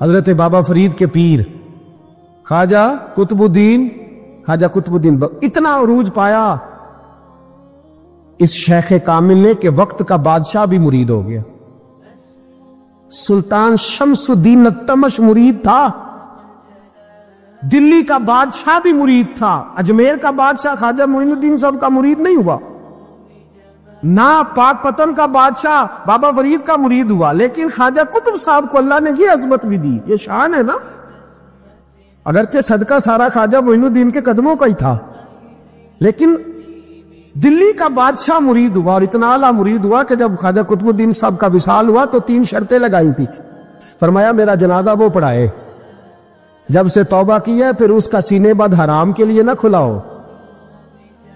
حضرت بابا فرید کے پیر خواجہ قطب الدین اتنا عروج پایا اس شیخ کامل نے کہ وقت کا بادشاہ بھی مرید ہو گیا. سلطان شمس الدین التمش مرید تھا، دلی کا بادشاہ بھی مرید تھا. اجمیر کا بادشاہ خواجہ معین الدین صاحب کا مرید نہیں ہوا، نہ پاک پتن کا بادشاہ بابا فرید کا مرید ہوا، لیکن خواجہ قطب صاحب کو اللہ نے یہ عظمت بھی دی. یہ شان ہے نا، اگرچہ صدقہ سارا خواجہ معین الدین کے قدموں کا ہی تھا، لیکن دلی کا بادشاہ مرید ہوا، اور اتنا اعلیٰ مرید ہوا کہ جب خواجہ قطب الدین صاحب کا وصال ہوا تو 3 شرطیں لگائی تھی. فرمایا میرا جنازہ وہ پڑھائے، جب سے توبہ کی ہے پھر اس کا سینے بد حرام کے لیے نہ کھلا ہو،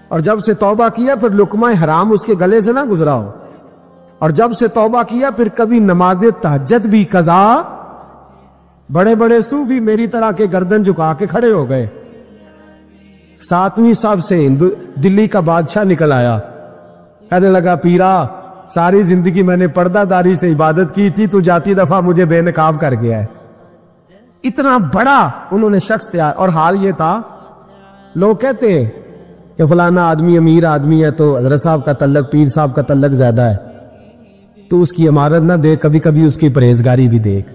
اور جب سے توبہ کیا پھر لقمہ حرام اس کے گلے سے نہ گزرا ہو، اور جب سے توبہ کیا پھر کبھی نماز تہجد بھی قضا. بڑے بڑے صوفی میری طرح کے گردن جھکا کے کھڑے ہو گئے. 7ویں صف سے دلی کا بادشاہ نکل آیا، کہنے لگا پیرا ساری زندگی میں نے پردہ داری سے عبادت کی تھی، تو جاتی دفعہ مجھے بے نقاب کر گیا ہے. اتنا بڑا انہوں نے شخص تیار. اور حال یہ تھا، لوگ کہتے ہیں کہ فلانا آدمی امیر آدمی ہے تو حضرت صاحب کا تعلق پیر صاحب کا تعلق زیادہ ہے، تو اس کی عمارت نہ دیکھ، کبھی کبھی اس کی پرہیزگاری بھی دیکھ،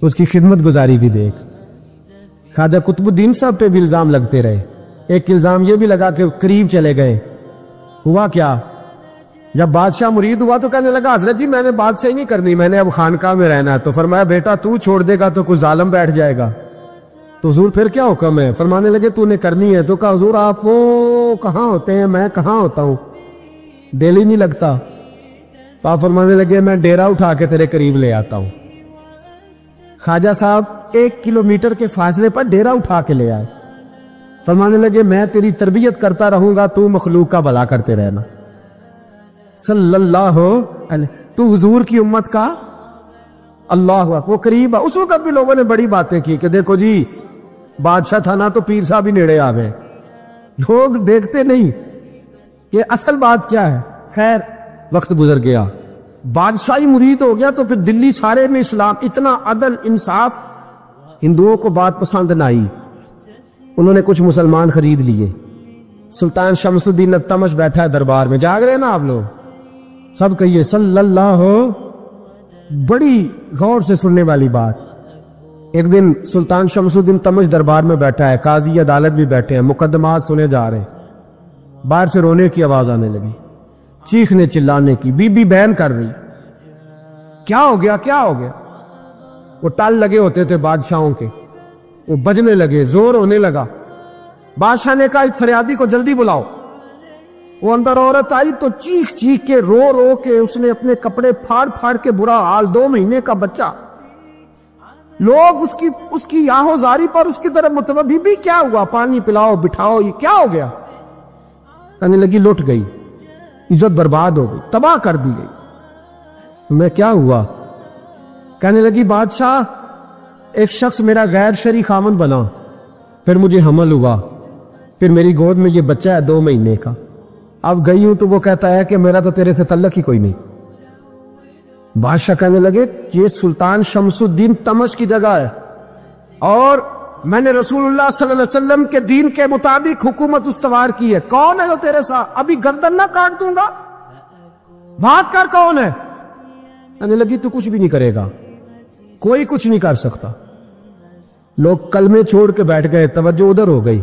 اس کی خدمت گزاری بھی دیکھ. خواجہ قطب الدین صاحب پہ بھی الزام لگتے رہے. ایک الزام یہ بھی لگا کہ قریب چلے گئے. ہوا کیا، جب بادشاہ مرید ہوا تو کہنے لگا حضرت جی میں نے بادشاہی نہیں کرنی، میں نے اب خانقاہ میں رہنا ہے. تو فرمایا بیٹا تو چھوڑ دے گا تو کوئی ظالم بیٹھ جائے گا. تو حضور پھر کیا حکم ہے؟ فرمانے لگے تو نے کرنی ہے. تو کہا حضور آپ وہ کہاں ہوتے ہیں، میں کہاں ہوتا ہوں، دل ہی نہیں لگتا. تو آپ فرمانے لگے میں ڈیرا اٹھا کے تیرے قریب لے آتا ہوں. خواجہ صاحب 1 کلومیٹر کے فاصلے پر ڈیرا اٹھا کے لے آئے. فرمانے لگے میں تیری تربیت کرتا رہوں گا، تو مخلوق کا بھلا کرتے رہنا. صلی اللہ علیہ، تو حضور کی امت کا اللہ اکبر. وہ قریب ہے. اس وقت بھی لوگوں نے بڑی باتیں کی کہ دیکھو جی بادشاہ تھا نا تو پیر صاحب ہی نیڑے آ گئے. لوگ دیکھتے نہیں کہ اصل بات کیا ہے. خیر وقت گزر گیا، بادشاہی مرید ہو گیا، تو پھر دلی سارے میں اسلام. اتنا عدل انصاف، ہندوؤں کو بات پسند نہ آئی، انہوں نے کچھ مسلمان خرید لیے. سلطان شمس الدین التمش بیٹھا ہے دربار میں. جاگ رہے نا آپ لوگ؟ سب کہیے صلی اللہ. بڑی غور سے سننے والی بات. ایک دن سلطان شمس الدین تمش دربار میں بیٹھا ہے، قاضی عدالت بھی بیٹھے ہیں، مقدمات سنے جا رہے ہیں. باہر سے رونے کی آواز آنے لگی، چیخنے چلانے کی. بی بی بیان کر رہی کیا ہو گیا کیا ہو گیا. وہ ٹال لگے ہوتے تھے بادشاہوں کے، وہ بجنے لگے، زور ہونے لگا. بادشاہ نے کہا اس فریادی کو جلدی بلاؤ. وہ اندر عورت آئی تو چیخ چیخ کے رو رو کے اس نے اپنے کپڑے پھاڑ پھاڑ کے برا حال. 2 مہینے کا بچہ. لوگ اس کی آہو زاری پر اس کی طرف متوجہ. بی بی کیا ہوا، پانی پلاؤ بٹھاؤ، یہ کیا ہو گیا. کہنے لگی لٹ گئی، عزت برباد ہو گئی، تباہ کر دی گئی. میں کیا ہوا؟ کہنے لگی بادشاہ ایک شخص میرا غیر شرعی خامند بنا، پھر مجھے حمل ہوا، پھر میری گود میں یہ بچہ ہے 2 مہینے کا. اب گئی ہوں تو وہ کہتا ہے کہ میرا تو تیرے سے تعلق ہی کوئی نہیں. بادشاہ کہنے لگے یہ سلطان شمس الدین تمش کی جگہ ہے، اور میں نے رسول اللہ صلی اللہ علیہ وسلم کے دین کے مطابق حکومت استوار کی ہے. کون ہے جو تیرے ساتھ؟ ابھی گردن نہ کاٹ دوں گا، بھاگ کر. کون ہے؟ کہنے لگی تو کچھ بھی نہیں کرے گا، کوئی کچھ نہیں کر سکتا. لوگ کلمے چھوڑ کے بیٹھ گئے، توجہ ادھر ہو گئی.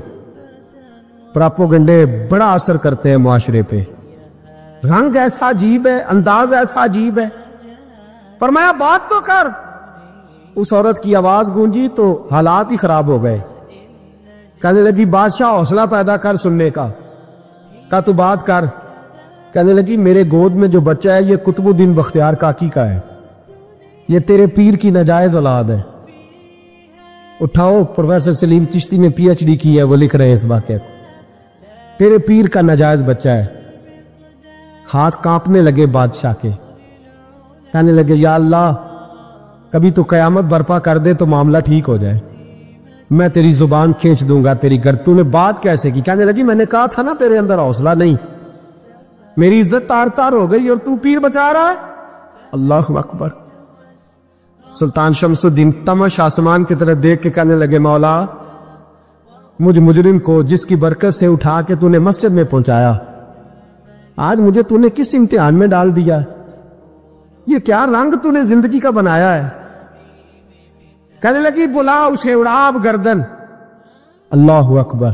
پراپوگنڈے بڑا اثر کرتے ہیں معاشرے پہ. رنگ ایسا عجیب ہے، انداز ایسا عجیب ہے. فرمایا بات تو کر. اس عورت کی آواز گونجی تو حالات ہی خراب ہو گئے. کہنے لگی بادشاہ حوصلہ پیدا کر سننے کا. کہا تو بات کر. کہنے لگی میرے گود میں جو بچہ ہے یہ قطب الدین بختیار کاکی کا ہے، یہ تیرے پیر کی ناجائز اولاد ہے. اٹھاؤ، پروفیسر سلیم چشتی نے PhD کی ہے، وہ لکھ رہے ہیں اس واقعے کو. تیرے پیر کا ناجائز بچہ ہے. ہاتھ کانپنے لگے بادشاہ کے. کہنے لگے یا اللہ کبھی تو قیامت برپا کر دے تو معاملہ ٹھیک ہو جائے، میں تیری زبان کھینچ دوں گا تیری گرد. تو نے بات کیسے کی؟ کہنے لگی میں نے کہا تھا نا تیرے اندر حوصلہ نہیں، میری عزت تار تار ہو گئی اور تو پیر بچا رہا ہے. اللہ اکبر. سلطان شمس الدین تمش آسمان کی طرف دیکھ کے کہنے لگے مولا مجھ مجرم کو جس کی برکت سے اٹھا کے تو نے مسجد میں پہنچایا، آج مجھے تو نے کس امتحان میں ڈال دیا؟ یہ کیا رنگ تو نے زندگی کا بنایا ہے؟ کہنے لگی بلا اسے اڑاب گردن۔ اللہ اکبر۔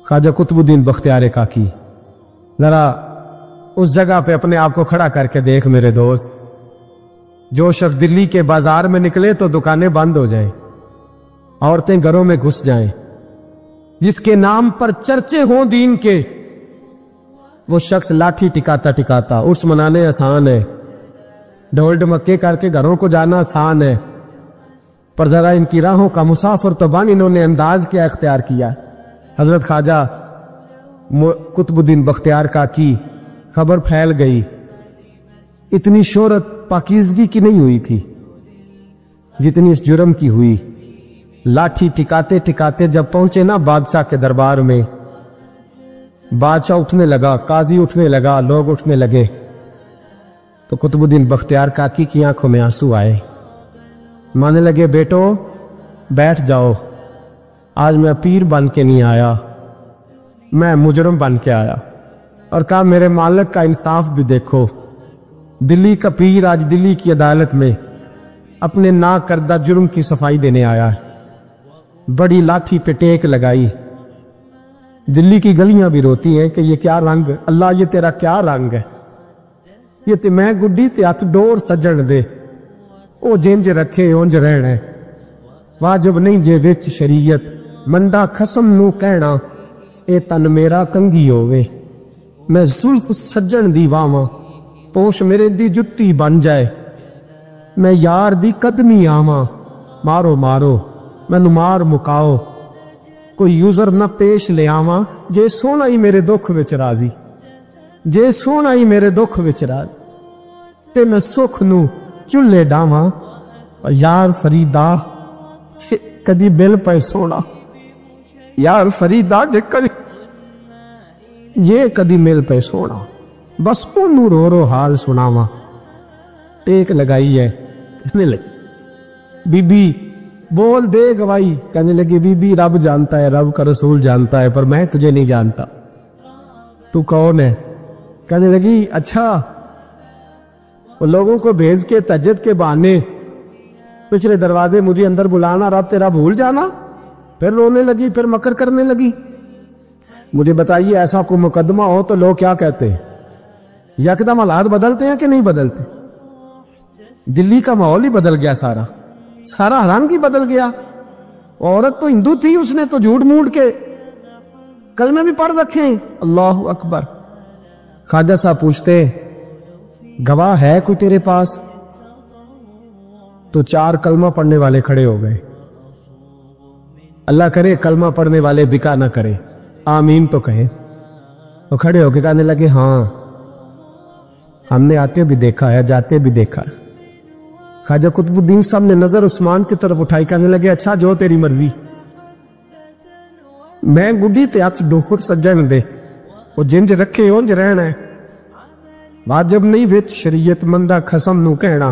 خواجہ قطب الدین بختیار کاکی، ذرا اس جگہ پہ اپنے آپ کو کھڑا کر کے دیکھ میرے دوست، جو شخص دلی کے بازار میں نکلے تو دکانیں بند ہو جائیں، عورتیں گھروں میں گھس جائیں، جس کے نام پر چرچے ہوں دین کے، وہ شخص لاٹھی ٹکاتا ٹکاتا عرس منانے آسان ہے، ڈھول ڈمکے کر کے گھروں کو جانا آسان ہے، پر ذرا ان کی راہوں کا مسافر تو بن انہوں نے انداز کیا اختیار کیا۔ حضرت خواجہ قطب الدین بختیار کاکی، خبر پھیل گئی، اتنی شہرت پاکیزگی کی نہیں ہوئی تھی جتنی اس جرم کی ہوئی۔ لاٹھی ٹکاتے ٹکاتے جب پہنچے نا بادشاہ کے دربار میں، بادشاہ اٹھنے لگا، قاضی اٹھنے لگا، لوگ اٹھنے لگے، تو قطب الدین بختیار کاکی کی آنکھوں میں آنسو آئے، مانے لگے بیٹو بیٹھ جاؤ، آج میں پیر بن کے نہیں آیا، میں مجرم بن کے آیا۔ اور کہا میرے مالک کا انصاف بھی دیکھو، دلی کا پیر آج دلی کی عدالت میں اپنے نا کردہ جرم کی صفائی دینے آیا ہے۔ بڑی لاٹھی پہ ٹیک لگائی، دلی کی گلیاں بھی روتی ہیں کہ یہ کیا رنگ، اللہ یہ تیرا کیا رنگ ہے، یہ تے میں گڈی تے ہاتھ ڈور سجن دے، او جنج رکھے اونج رہنا، واجب نہیں جے وچ شریعت، مندا خسم نو کہنا اے تن میرا کنگھی ہووے، میں زلف سجن دی واواں پوش میرے دی جتی بن جائے، میں یار دی قدمی آواں، مارو مارو مینوں مار مکاؤ، کوئی یوزر نہ پیش لے آواں، جے سونا ہی میرے دکھ وچ راضی، جے سونا ہی میرے دکھ وچ راضی، تے میں سکھ نو چلے ڈاواں، یار فریدا کدی بل پے سونا، یار فریدا جے کدی مل پے سونا، بس اونوں رو رو حال سناواں۔ ٹیک لگائی ہے، کہنے لگی بی بی بول دے گواہی، کہنے لگی بی بی رب جانتا ہے، رب کا رسول جانتا ہے، پر میں تجھے نہیں جانتا، تو کون ہے؟ کہنے لگی اچھا وہ لوگوں کو بھیج کے تہجد کے بہانے پچھلے دروازے مجھے اندر بلانا، رب تیرا بھول جانا، پھر رونے لگی، پھر مکر کرنے لگی۔ مجھے بتائیے ایسا کوئی مقدمہ ہو تو لوگ کیا کہتے ہیں؟ یکدم حالات بدلتے ہیں کہ نہیں بدلتے؟ دلی کا ماحول ہی بدل گیا، سارا رنگ ہی بدل گیا۔ عورت تو ہندو تھی، اس نے تو جھوٹ موٹ کے کلمے بھی پڑھ رکھے ہیں، اللہ اکبر۔ خواجہ صاحب پوچھتے گواہ ہے کوئی تیرے پاس؟ تو 4 کلمہ پڑھنے والے کھڑے ہو گئے، اللہ کرے کلمہ پڑھنے والے بکا نہ کرے، آمین تو کہیں۔ وہ کھڑے ہو کے کہنے لگے ہاں ہم نے آتے بھی دیکھا ہے، جاتے بھی دیکھا ہے۔ خواجہ قطب الدین صاحب نے نظر عثمان کی طرف اٹھائی، کہنے لگے اچھا جو تیری مرضی، میں گڈی تے ہاتھ ڈور سجن دے، وہ جنج رکھے اونج رہنا ہے، واجب نہیں وچ شریعت، مندا خسم نو کہنا۔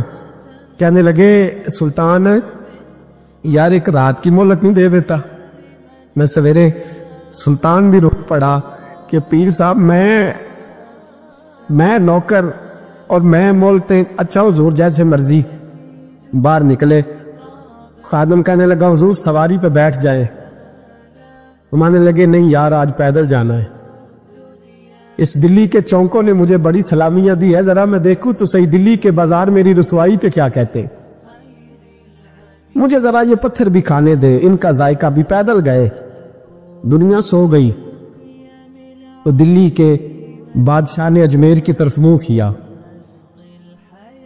کہنے لگے سلطان یار ایک رات کی مہلت نہیں دے دیتا؟ میں سویرے سلطان بھی رک پڑا کہ پیر صاحب میں نوکر اور میں مولتے، اچھا حضور جیسے مرضی۔ باہر نکلے، خادم کہنے لگا حضور سواری پہ بیٹھ جائے، مانے لگے نہیں یار آج پیدل جانا ہے، اس دلی کے چونکوں نے مجھے بڑی سلامیاں دی ہے، ذرا میں دیکھوں تو صحیح دلی کے بازار میری رسوائی پہ کیا کہتے ہیں، مجھے ذرا یہ پتھر بھی کھانے دے، ان کا ذائقہ بھی۔ پیدل گئے، دنیا سو گئی تو دلی کے بادشاہ نے اجمیر کی طرف منہ کیا،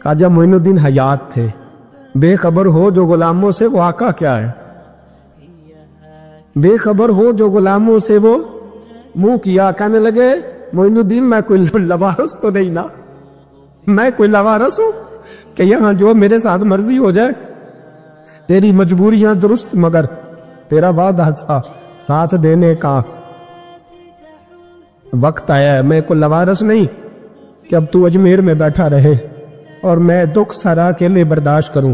خواجہ معین الدین حیات تھے، بے خبر ہو جو غلاموں سے وہ آقا کیا ہے، بے خبر ہو جو غلاموں سے وہ منہ کیا۔ کہنے لگے معین الدین میں کوئی لوارس تو نہیں نا، میں کوئی لوارس ہوں کہ یہاں جو میرے ساتھ مرضی ہو جائے، تیری مجبوریاں درست مگر تیرا وعدہ تھا ساتھ دینے کا، وقت آیا ہے، میں کوئی لوارس نہیں کہ اب تو اجمیر میں بیٹھا رہے اور میں دکھ سارا اکیلے برداشت کروں،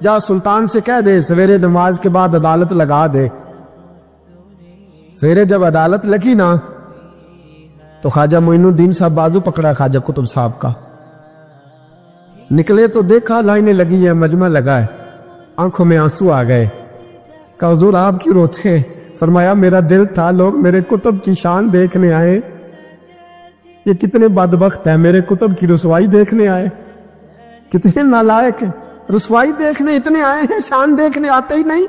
جا سلطان سے کہہ دے سویرے نماز کے بعد عدالت لگا دے۔ سویرے جب عدالت لگی نا تو خواجہ معین الدین صاحب بازو پکڑا خواجہ قطب صاحب کا، نکلے تو دیکھا لائنیں لگی ہیں، مجمع لگا ہے، آنکھوں میں آنسو آ گئے۔ کہا حضور آپ کیوں روتے ہیں؟ فرمایا میرا دل تھا لوگ میرے کتب کی شان دیکھنے آئے، یہ کتنے بدبخت ہیں، میرے کتب کی رسوائی دیکھنے آئے، کتنے نالائق ہیں، رسوائی دیکھنے اتنے آئے ہیں، شان دیکھنے آتے ہی نہیں۔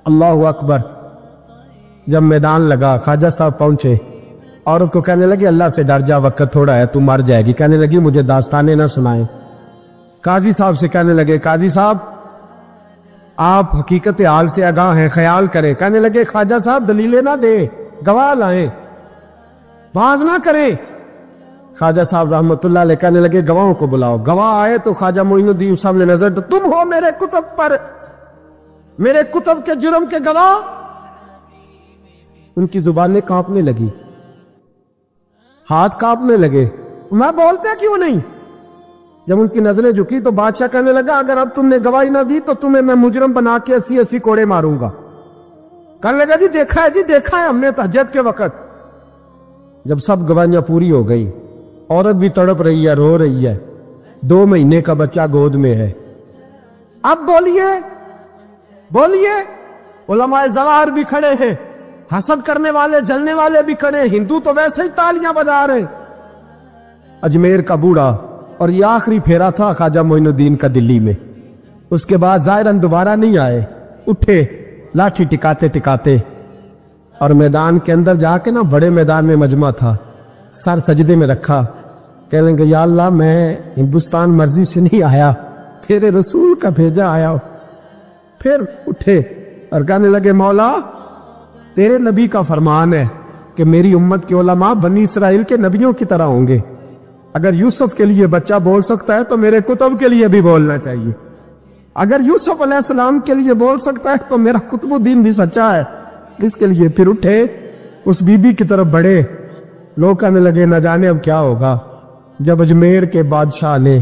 اللہ اکبر۔ جب میدان لگا خواجہ صاحب پہنچے، عورت کو کہنے لگے اللہ سے ڈر جا، وقت تھوڑا ہے تو مر جائے گی۔ کہنے لگی مجھے داستانیں نہ سنائیں۔ قاضی صاحب سے کہنے لگے قاضی صاحب آپ حقیقت حال سے آگاہ ہیں، خیال کریں۔ کہنے لگے خواجہ صاحب دلیلیں نہ دیں، گواہ لائیں، باز نہ کریں۔ خواجہ صاحب رحمت اللہ علیہ کہنے لگے گواہوں کو بلاؤ۔ گواہ آئے تو خواجہ معین الدین صاحب نے نظر تو تم ہو میرے کتب پر، میرے کتب کے جرم کے گواہ۔ ان کی زبانیں کانپنے لگی، ہاتھ کانپنے لگے، میں بولتے کیوں نہیں؟ جب ان کی نظریں جھکی تو بادشاہ کہنے لگا اگر اب تم نے گواہی نہ دی تو تمہیں میں مجرم بنا کے 80 کوڑے ماروں گا۔ کہنے لگا جی دیکھا ہے ہم نے تہجد کے وقت۔ جب سب گواہیاں پوری ہو گئی، عورت بھی تڑپ رہی ہے، رو رہی ہے، 2 مہینے کا بچہ گود میں ہے۔ اب بولیے علماء زوار بھی کھڑے ہیں، حسد کرنے والے جلنے والے بھی کھڑے ہیں، ہندو تو ویسے ہی تالیاں بجا رہے ہیں۔ اجمیر کا بوڑھا، اور یہ آخری پھیرا تھا خواجہ معین الدین کا دلی میں، اس کے بعد ظاہراً دوبارہ نہیں آئے، اٹھے لاٹھی ٹکاتے ٹکاتے اور میدان کے اندر جا کے نا، بڑے میدان میں مجمع تھا، سر سجدے میں رکھا، کہنے لگے یا اللہ میں ہندوستان مرضی سے نہیں آیا، تیرے رسول کا بھیجا آیا۔ پھر اٹھے اور کہنے لگے مولا تیرے نبی کا فرمان ہے کہ میری امت کے علماء بنی اسرائیل کے نبیوں کی طرح ہوں گے، اگر یوسف کے لیے بچہ بول سکتا ہے تو میرے کتب کے لیے بھی بولنا چاہیے، اگر یوسف علیہ السلام کے لیے بول سکتا ہے تو میرا قطب الدین بھی سچا ہے، اس کے لیے۔ پھر اٹھے اس بی بی کی طرف بڑھے، لوگ کہنے لگے نہ جانے اب کیا ہوگا۔ جب اجمیر کے بادشاہ نے،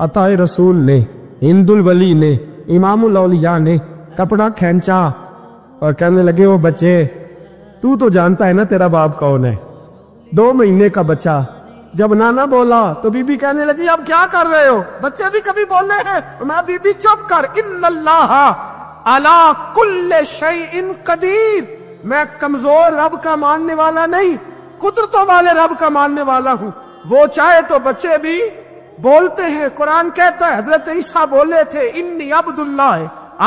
عطا رسول نے، ہند الولی نے، امام الاولیاء نے کپڑا کھینچا اور کہنے لگے وہ بچے تو جانتا ہے نا تیرا باپ کون ہے، 2 مہینے کا بچہ۔ جب نانا بولا تو بی بی کہنے لگی اب کیا کر رہے ہو، بچے بھی کبھی بولنے ہیں۔ میں بی بی چپ کر، ان اللہ علی کل شیء قدیر، میں کمزور رب کا ماننے والا نہیں، قدرتوں والے رب کا ماننے والا ہوں، وہ چاہے تو بچے بھی بولتے ہیں۔ قرآن کہتا ہے حضرت عیسیٰ بولے تھے انی عبداللہ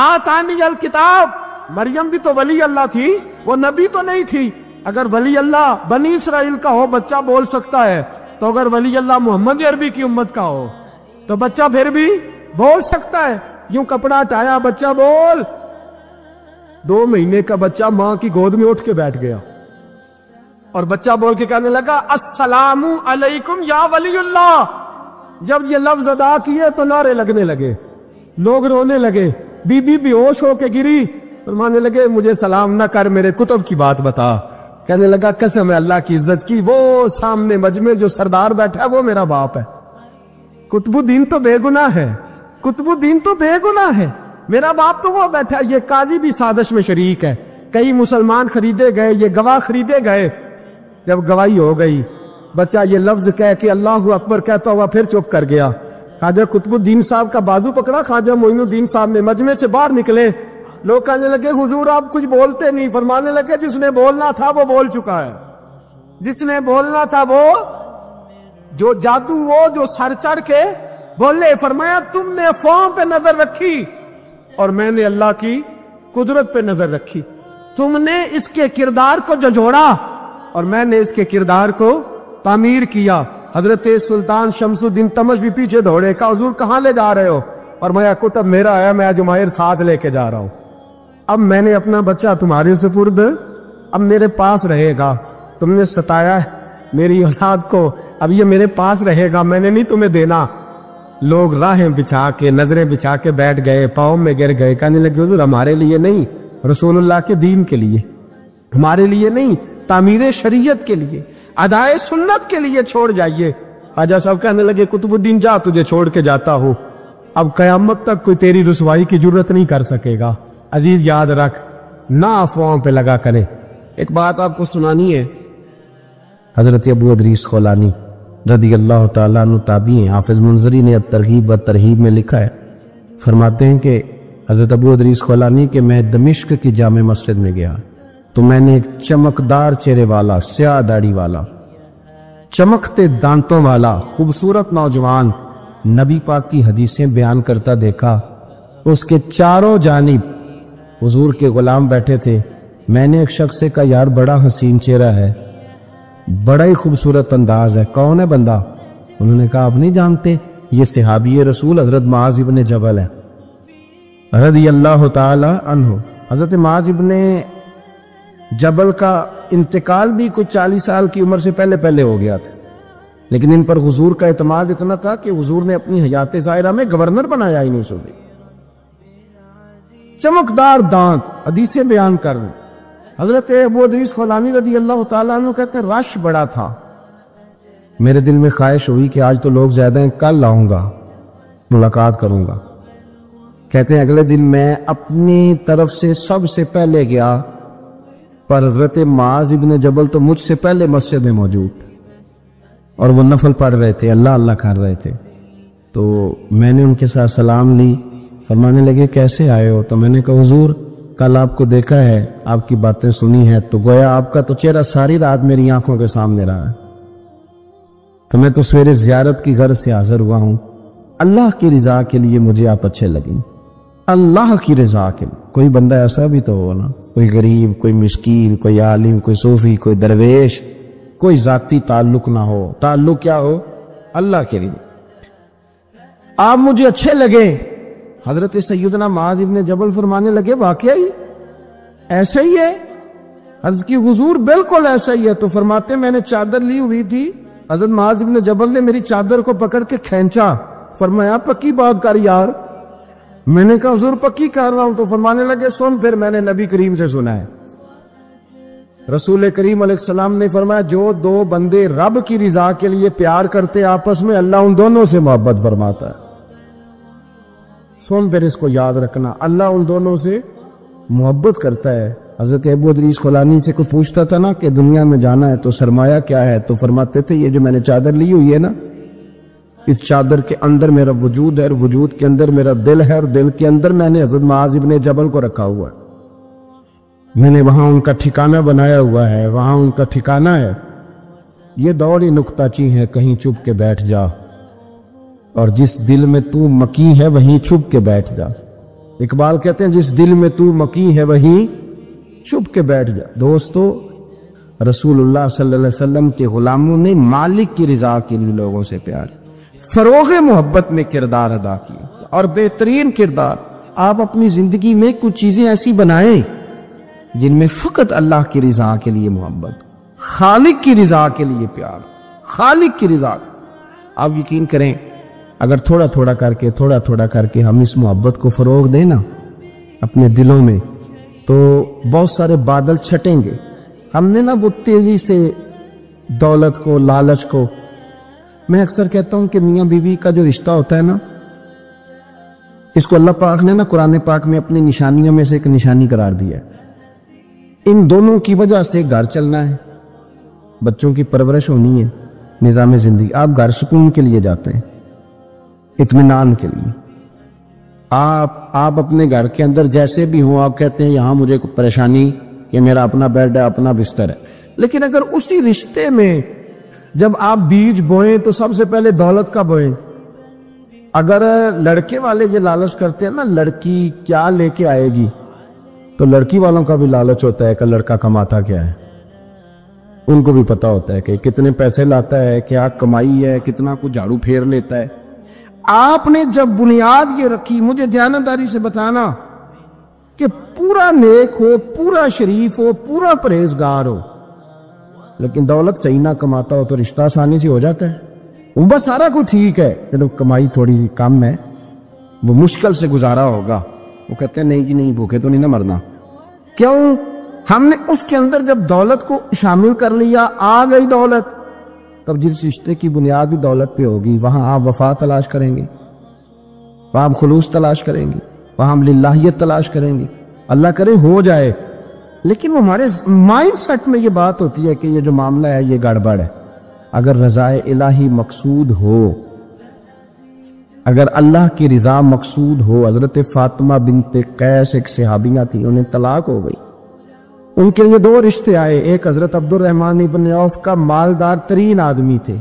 آتانی الکتاب، مریم بھی تو ولی اللہ تھی، وہ نبی تو نہیں تھی۔ اگر ولی اللہ بنی اسرائیل کا ہو بچہ بول سکتا ہے، تو اگر ولی اللہ محمد عربی کی امت کا ہو تو بچہ پھر بھی بول سکتا ہے۔ یوں کپڑا ہٹایا، بچہ بول۔ 2 مہینے کا بچہ ماں کی گود میں اٹھ کے بیٹھ گیا اور بچہ بول کے کہنے لگا السلام علیکم یا ولی اللہ۔ جب یہ لفظ ادا کیے تو نعرے لگنے لگے، لوگ رونے لگے، بی بی بے ہوش ہو کے گری، فرمانے لگے مجھے سلام نہ کر، میرے کتب کی بات بتا۔ کہنے لگا قسم ہے اللہ کی عزت کی، وہ سامنے مجمع جو سردار بیٹھا ہے وہ میرا باپ ہے، قطب الدین تو بے گناہ ہے، قطب الدین تو بے گناہ ہے، میرا باپ تو وہ بیٹھا ہے۔ یہ قاضی بھی سازش میں شریک ہے، کئی مسلمان خریدے گئے، یہ گواہ خریدے گئے۔ جب گواہی ہو گئی، بچہ یہ لفظ کہہ کے اللہ اکبر کہتا ہوا پھر چپ کر گیا۔ خواجہ قطب الدین صاحب کا بازو پکڑا، خواجہ معین الدین صاحب نے مجمع سے باہر نکلے، لوگ کہنے لگے حضور آپ کچھ بولتے نہیں۔ فرمانے لگے جس نے بولنا تھا وہ بول چکا ہے، جس نے بولنا تھا وہ، جو جادو وہ جو سر چڑھ کے بولے۔ فرمایا تم نے فارم پہ نظر رکھی اور میں نے اللہ کی قدرت پہ نظر رکھی، تم نے اس کے کردار کو جھنجھوڑا اور میں نے اس کے کردار کو تعمیر کیا۔ حضرت سلطان شمس الدین تمش بھی پیچھے دوڑے، کہا حضور کہاں لے جا رہے ہو؟ اور میں کتب میرا ہے، میں جماہیر ساتھ لے کے جا رہا ہوں، اب میں نے اپنا بچہ تمہارے سپرد، اب میرے پاس رہے گا، تم نے ستایا ہے میری اولاد کو، اب یہ میرے پاس رہے گا، میں نے نہیں تمہیں دینا۔ لوگ راہیں بچھا کے، نظریں بچھا کے بیٹھ گئے، پاؤں میں گر گئے، کہنے لگے حضور ہمارے لیے نہیں، رسول اللہ کے دین کے لیے، ہمارے لیے نہیں، تعمیر شریعت کے لیے، ادائے سنت کے لیے چھوڑ جائیے۔ خواجہ صاحب کہنے لگے قطب الدین جا، تجھے چھوڑ کے جاتا ہوں۔ اب قیامت تک کوئی تیری رسوائی کی جرت نہیں کر سکے گا۔ عزیز یاد رکھ، نہ افواہوں پہ لگا کرے۔ ایک بات آپ کو سنانی ہے، حضرت ابو ادریس خولانی رضی اللہ تعالیٰ عنہ تابعی ہیں، حافظ منذری نے الترغیب و ترہیب میں لکھا ہے، فرماتے ہیں کہ حضرت ابو ادریس خولانی کہ میں دمشق کی جامع مسجد میں گیا تو میں نے ایک چمکدار چہرے والا، سیاہ داڑھی والا، چمکتے دانتوں والا خوبصورت نوجوان نبی پاک کی حدیثیں بیان کرتا دیکھا۔ اس کے چاروں جانب حضور کے غلام بیٹھے تھے۔ میں نے ایک شخص سے کہا یار بڑا حسین چہرہ ہے، بڑا ہی خوبصورت انداز ہے، کون ہے بندہ؟ انہوں نے کہا آپ نہیں جانتے، یہ صحابی رسول حضرت معاذ ابن جبل ہے رضی اللہ تعالی عنہ۔ حضرت معاذ ابن جبل کا انتقال بھی کچھ 40 سال کی عمر سے پہلے ہو گیا تھا، لیکن ان پر حضور کا اعتماد اتنا تھا کہ حضور نے اپنی حیات ظاہرہ میں گورنر بنایا ہی نہیں سوچے۔ چمکدار دانت، حدیثیں بیان کر رہے۔ حضرت ابو ادریس خولانی رضی اللہ تعالیٰ عنہ کہتے ہیں رش بڑا تھا، میرے دل میں خواہش ہوئی کہ آج تو لوگ زیادہ ہیں، کل آؤں گا ملاقات کروں گا۔ کہتے ہیں اگلے دن میں اپنی طرف سے سب سے پہلے گیا، پر حضرت معاذ ابن جبل تو مجھ سے پہلے مسجد میں موجود تھے اور وہ نفل پڑھ رہے تھے، اللہ اللہ کر رہے تھے۔ تو میں نے ان کے ساتھ سلام لی، فرمانے لگے کیسے آئے ہو؟ تو میں نے کہا حضور کل آپ کو دیکھا ہے، آپ کی باتیں سنی ہیں، تو گویا آپ کا تو چہرہ ساری رات میری آنکھوں کے سامنے رہا ہے، تو میں تو سویرے زیارت کی غرض سے حاضر ہوا ہوں۔ اللہ کی رضا کے لیے مجھے آپ اچھے لگیں، اللہ کی رضا کے لیے۔ کوئی بندہ ایسا بھی تو ہو نا، کوئی غریب، کوئی مسکین، کوئی عالم، کوئی صوفی، کوئی درویش، کوئی ذاتی تعلق نہ ہو، تعلق کیا ہو؟ اللہ کے لیے۔ آپ مجھے اچھے لگے۔ حضرت سیدنا معاذ ابن جبل فرمانے لگے واقعی ایسا ہی ہے؟ عرض کی حضور بالکل ایسا ہی ہے۔ تو فرماتے میں نے چادر لی ہوئی تھی، حضرت معاذ ابن جبل نے میری چادر کو پکڑ کے کھینچا، فرمایا پکی بات کر یار۔ میں نے کہا حضور پکی کر رہا ہوں۔ تو فرمانے لگے سن، پھر میں نے نبی کریم سے سنا ہے، رسول کریم علیہ السلام نے فرمایا جو دو بندے رب کی رضا کے لیے پیار کرتے آپس میں، اللہ ان دونوں سے محبت فرماتا ہے۔ سن پھر اس کو یاد رکھنا، اللہ ان دونوں سے محبت کرتا ہے۔ حضرت ابو ادریس خولانی سے کوئی پوچھتا تھا نا کہ دنیا میں جانا ہے تو سرمایہ کیا ہے، تو فرماتے تھے یہ جو میں نے چادر لی ہوئی ہے نا، اس چادر کے اندر میرا وجود ہے، اور وجود کے اندر میرا دل ہے، اور دل کے اندر میں نے حضرت معاذ ابن جبل کو رکھا ہوا ہے، میں نے وہاں ان کا ٹھکانہ بنایا ہوا ہے، وہاں ان کا ٹھکانہ ہے۔ یہ دوڑی نکتہ چی ہے، کہیں چھپ کے بیٹھ جا، اور جس دل میں تو مکی ہے وہیں چھپ کے بیٹھ جا۔ اقبال کہتے ہیں جس دل میں تو مکی ہے وہیں چھپ کے بیٹھ جا۔ دوستو، رسول اللہ صلی اللہ علیہ وسلم کے غلاموں نے مالک کی رضا کے لیے لوگوں سے پیار، فروغ محبت میں کردار ادا کیا، اور بہترین کردار۔ آپ اپنی زندگی میں کچھ چیزیں ایسی بنائیں جن میں فقط اللہ کی رضا کے لیے محبت، خالق کی رضا کے لیے پیار، خالق کی رضا۔ آپ یقین کریں اگر تھوڑا تھوڑا کر کے ہم اس محبت کو فروغ دیں نا اپنے دلوں میں، تو بہت سارے بادل چھٹیں گے۔ ہم نے نا وہ تیزی سے دولت کو، لالچ کو، میں اکثر کہتا ہوں کہ میاں بیوی کا جو رشتہ ہوتا ہے نا، اس کو اللہ پاک نے نا قرآن پاک میں اپنی نشانیوں میں سے ایک نشانی قرار دیا ہے۔ ان دونوں کی وجہ سے گھر چلنا ہے، بچوں کی پرورش ہونی ہے، نظام زندگی۔ آپ گھر سکون کے لیے جاتے ہیں، اطمینان کے لیے۔ آپ اپنے گھر کے اندر جیسے بھی ہوں، آپ کہتے ہیں یہاں مجھے کوئی پریشانی، یہ میرا اپنا بیڈ ہے، اپنا بستر ہے۔ لیکن اگر اسی رشتے میں جب آپ بیج بوئیں تو سب سے پہلے دولت کا بوئیں۔ اگر لڑکے والے یہ لالچ کرتے ہیں نا لڑکی کیا لے کے آئے گی، تو لڑکی والوں کا بھی لالچ ہوتا ہے کہ لڑکا کماتا کیا ہے، ان کو بھی پتا ہوتا ہے کہ کتنے پیسے لاتا ہے، کیا کمائی ہے، کتنا کچھ جھاڑو پھیر لیتا ہے۔ آپ نے جب بنیاد یہ رکھی، مجھے دیانتداری سے بتانا، کہ پورا نیک ہو، پورا شریف ہو، پورا پرہیزگار ہو، لیکن دولت صحیح نہ کماتا ہو تو رشتہ آسانی سے ہو جاتا ہے۔ وہ بس سارا کچھ ٹھیک ہے، چلو کمائی تھوڑی کم ہے، وہ مشکل سے گزارا ہوگا، وہ کہتے ہیں نہیں جی نہیں، بھوکے تو نہیں نہ مرنا۔ کیوں؟ ہم نے اس کے اندر جب دولت کو شامل کر لیا، آ گئی دولت، تب جس رشتے کی بنیاد بھی دولت پہ ہوگی، وہاں آپ وفا تلاش کریں گے، وہاں ہم خلوص تلاش کریں گے، وہاں ہم للہیت تلاش کریں گے، اللہ کرے ہو جائے۔ لیکن وہ ہمارے مائنڈ سیٹ میں یہ بات ہوتی ہے کہ یہ جو معاملہ ہے یہ گڑبڑ ہے۔ اگر رضا الہی مقصود ہو، اگر اللہ کی رضا مقصود ہو، حضرت فاطمہ بنت قیس ایک صحابیہ تھی، انہیں طلاق ہو گئی، ان کے لیے 2 رشتے آئے، ایک حضرت عبد الرحمن ابن عوف کا مالدار ترین آدمی تھے،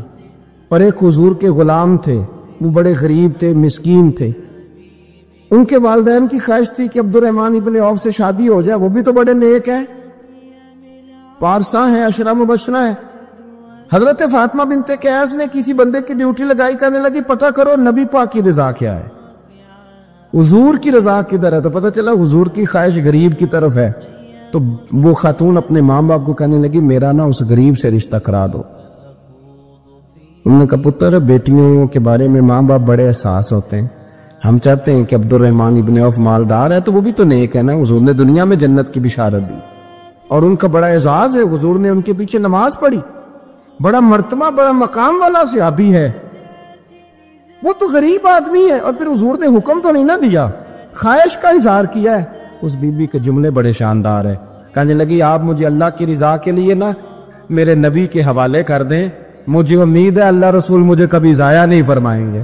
اور ایک حضور کے غلام تھے، وہ بڑے غریب تھے، مسکین تھے۔ ان کے والدین کی خواہش تھی کہ عبد الرحمن ابن عوف سے شادی ہو جائے، وہ بھی تو بڑے نیک ہیں، پارساں ہیں، عشرہ مبشرہ ہیں۔ حضرت فاطمہ بنت قیس نے کسی بندے کی ڈیوٹی لگائی، کہنے لگی پتہ کرو نبی پاک کی رضا کیا ہے، حضور کی رضا کدھر ہے؟ تو پتہ چلا حضور کی خواہش غریب کی طرف ہے۔ تو وہ خاتون اپنے ماں باپ کو کہنے لگی میرا نا اس غریب سے رشتہ کرا دو۔ انہوں نے کہا پتر، بیٹیوں کے بارے میں ماں باپ بڑے احساس ہوتے ہیں، ہم چاہتے ہیں کہ عبد الرحمن ابن عوف مالدار ہے تو وہ بھی تو نیک ہے نا، حضور نے دنیا میں جنت کی بشارت دی اور ان کا بڑا اعزاز ہے، حضور نے ان کے پیچھے نماز پڑھی، بڑا مرتبہ بڑا مقام والا صحابی ہے، وہ تو غریب آدمی ہے۔ اور پھر حضور نے حکم تو نہیں نہ دیا، خواہش کا اظہار کیا ہے۔ اس بی بی کے جملے بڑے شاندار ہیں، کہنے لگی آپ مجھے اللہ کی رضا کے لیے نا میرے نبی کے حوالے کر دیں، مجھے امید ہے اللہ رسول مجھے کبھی ضائع نہیں فرمائیں گے،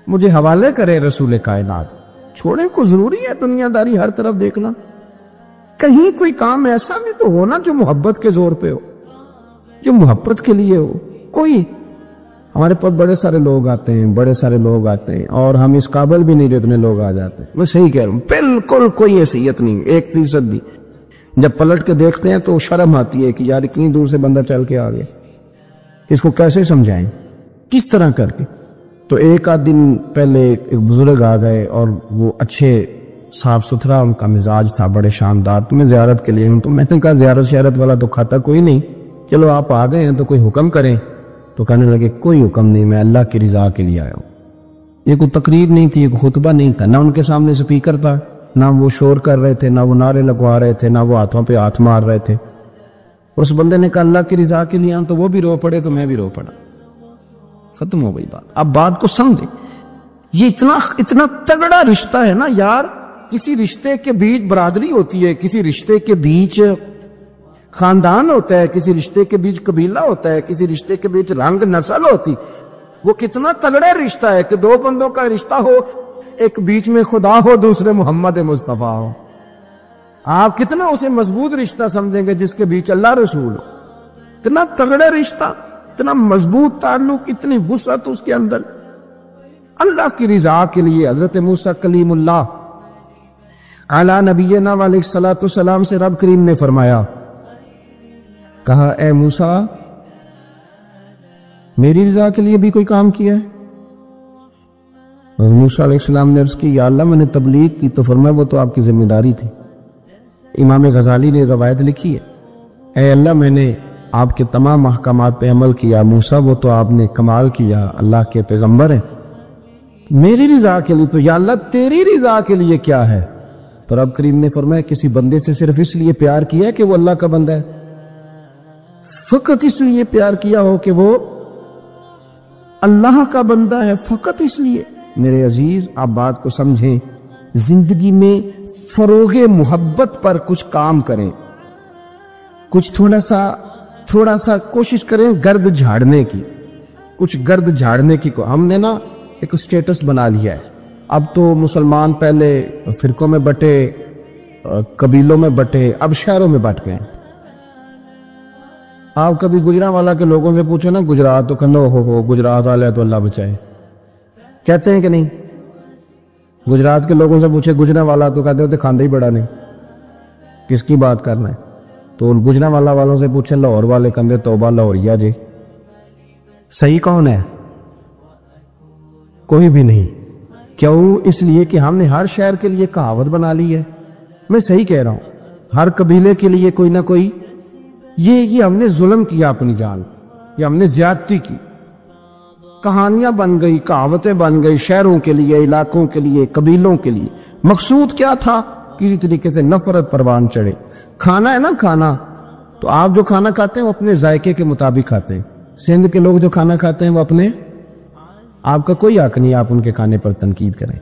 مجھے حوالے کرے رسول کائنات۔ چھوڑے کو ضروری ہے دنیا داری ہر طرف دیکھنا، کہیں کوئی کام ایسا بھی تو ہو نا جو محبت کے زور پہ ہو، جو محبت کے لیے ہو۔ کوئی ہمارے پاس بڑے سارے لوگ آتے ہیں، بڑے سارے لوگ آتے ہیں، اور ہم اس قابل بھی نہیں جتنے لوگ آ جاتے ہیں۔ میں صحیح کہہ رہا ہوں، بالکل کوئی حیثیت نہیں، 1% بھی۔ جب پلٹ کے دیکھتے ہیں تو شرم آتی ہے کہ یار اتنی دور سے بندہ چل کے آ گیا، اس کو کیسے سمجھائیں، کس طرح کر کے۔ تو ایک آدھ دن پہلے ایک بزرگ آ گئے اور وہ اچھے صاف ستھرا ان کا مزاج تھا، بڑے شاندار، تو میں زیارت کے لیے ہوں۔ تو میں نے کہا زیارت شیارت والا تو کھاتا کوئی نہیں، چلو آپ آ گئے ہیں تو کوئی حکم کریں۔ تو کہنے لگے کوئی حکم نہیں، میں اللہ کی رضا کے لیے آیا ہوں۔ یہ کوئی تقریر نہیں تھی، یہ کوئی خطبہ نہیں تھا، نہ ان کے سامنے سپیکر تھا، نہ وہ شور کر رہے تھے، نہ وہ نعرے لگوا رہے تھے، نہ وہ ہاتھوں پہ ہاتھ مار رہے تھے۔ اور اس بندے نے کہا اللہ کی رضا کے لیے آیا ہوں، تو وہ بھی رو پڑے تو میں بھی رو پڑا، ختم ہو گئی بات۔ اب بات کو سمجھیں، یہ اتنا تگڑا رشتہ ہے نا یار۔ کسی رشتے کے بیچ برادری ہوتی ہے، کسی رشتے کے بیچ خاندان ہوتا ہے، کسی رشتے کے بیچ قبیلہ ہوتا ہے، کسی رشتے کے بیچ رنگ نسل ہوتی۔ وہ کتنا تگڑا رشتہ ہے کہ 2 بندوں کا رشتہ ہو، ایک بیچ میں خدا ہو، دوسرے محمد مصطفیٰ ہو۔ آپ کتنا اسے مضبوط رشتہ سمجھیں گے جس کے بیچ اللہ رسول ہو۔ اتنا تگڑا رشتہ، اتنا مضبوط تعلق، اتنی وسعت اس کے اندر۔ اللہ کی رضا کے لیے حضرت موسیٰ کلیم اللہ علی نبینا علیہ الصلوۃ والسلام سے رب کریم نے فرمایا، کہا اے موسیٰ میری رضا کے لیے بھی کوئی کام کیا ہے؟ اور موسیٰ علیہ السلام نے عرض کی یا اللہ میں نے تبلیغ کی، تو فرمایا وہ تو آپ کی ذمہ داری تھی۔ امام غزالی نے روایت لکھی ہے، اے اللہ میں نے آپ کے تمام احکامات پہ عمل کیا، موسیٰ وہ تو آپ نے کمال کیا، اللہ کے پیغمبر ہیں، میری رضا کے لیے تو یا اللہ تیری رضا کے لیے کیا ہے؟ تو رب کریم نے فرمایا کسی بندے سے صرف اس لیے پیار کیا ہے کہ وہ اللہ کا بندہ ہے، فقط اس لیے پیار کیا ہو کہ وہ اللہ کا بندہ ہے، فقط اس لیے۔ میرے عزیز آپ بات کو سمجھیں، زندگی میں فروغ محبت پر کچھ کام کریں، کچھ تھوڑا سا کوشش کریں گرد جھاڑنے کی، کچھ گرد جھاڑنے کی۔ ہم نے نا ایک سٹیٹس بنا لیا ہے، اب تو مسلمان پہلے فرقوں میں بٹے، قبیلوں میں بٹے، اب شہروں میں بٹ گئے۔ آپ کبھی گجرانوالا کے لوگوں سے پوچھو نا گجرات، تو کہنا ہو گجرات والے تو اللہ بچائے، کہتے ہیں کہ نہیں؟ گجرات کے لوگوں سے پوچھے گجرانوالا تو کہتے ہوتے کھاندے ہی بڑا نہیں، کس کی بات کرنا ہے؟ تو گجرانوالا والوں سے پوچھے لاہور والے کہتے توبہ لاہوریا جی۔ صحیح کون ہے؟ کوئی بھی نہیں۔ کیوں؟ اس لیے کہ ہم نے ہر شہر کے لیے کہاوت بنا لی ہے۔ میں صحیح کہہ رہا ہوں، ہر قبیلے کے لیے کوئی نہ کوئی، یہ ہم نے ظلم کیا اپنی جان، یہ ہم نے زیادتی کی، کہانیاں بن گئی، کہاوتیں بن گئی، شہروں کے لیے، علاقوں کے لیے، قبیلوں کے لیے۔ مقصود کیا تھا؟ کسی طریقے سے نفرت پروان چڑھے۔ کھانا ہے نا، کھانا تو آپ جو کھانا کھاتے ہیں وہ اپنے ذائقے کے مطابق کھاتے ہیں۔ سندھ کے لوگ جو کھانا کھاتے ہیں وہ اپنے آپ کا کوئی حق نہیں آپ ان کے کھانے پر تنقید کریں،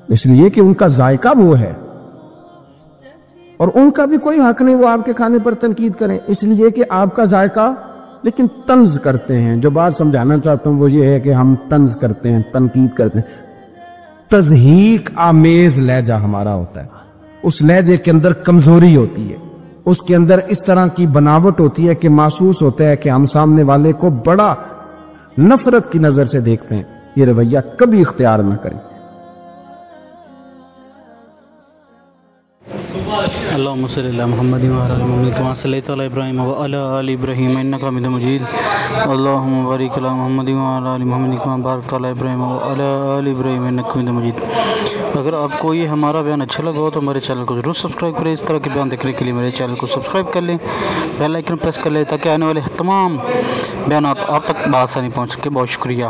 اس لیے کہ ان کا ذائقہ وہ ہے، اور ان کا بھی کوئی حق نہیں وہ آپ کے کھانے پر تنقید کریں اس لیے کہ آپ کا ذائقہ، لیکن طنز کرتے ہیں۔ جو بات سمجھانا چاہتا ہوں وہ یہ ہے کہ ہم طنز کرتے ہیں، تنقید کرتے ہیں۔ تضحیک آمیز لہجہ ہمارا ہوتا ہے، اس لہجے کے اندر کمزوری ہوتی ہے، اس کے اندر اس طرح کی بناوٹ ہوتی ہے کہ محسوس ہوتا ہے کہ ہم سامنے والے کو بڑا نفرت کی نظر سے دیکھتے ہیں۔ یہ رویہ کبھی اختیار نہ کریں۔ اللهم صل على محمد وعلى ال محمد كما صليت على ابراهيم وعلى ال ابراهيم انك حميد مجيد اللهم بارك على محمد وعلى ال محمد كما باركت على ابراهيم وعلى ال ابراهيم انك حميد مجيد۔ اگر آپ کو یہ ہمارا بیان اچھا لگا ہو تو ہمارے چینل کو ضرور سبسکرائب کریں، اس طرح کے بیان دیکھنے کے لیے میرے چینل کو سبسکرائب کر لیں، بیل آئیکن پریس کر لیں تاکہ آنے والے تمام بیانات آپ تک بآسانی پہنچ سکے۔ بہت شکریہ۔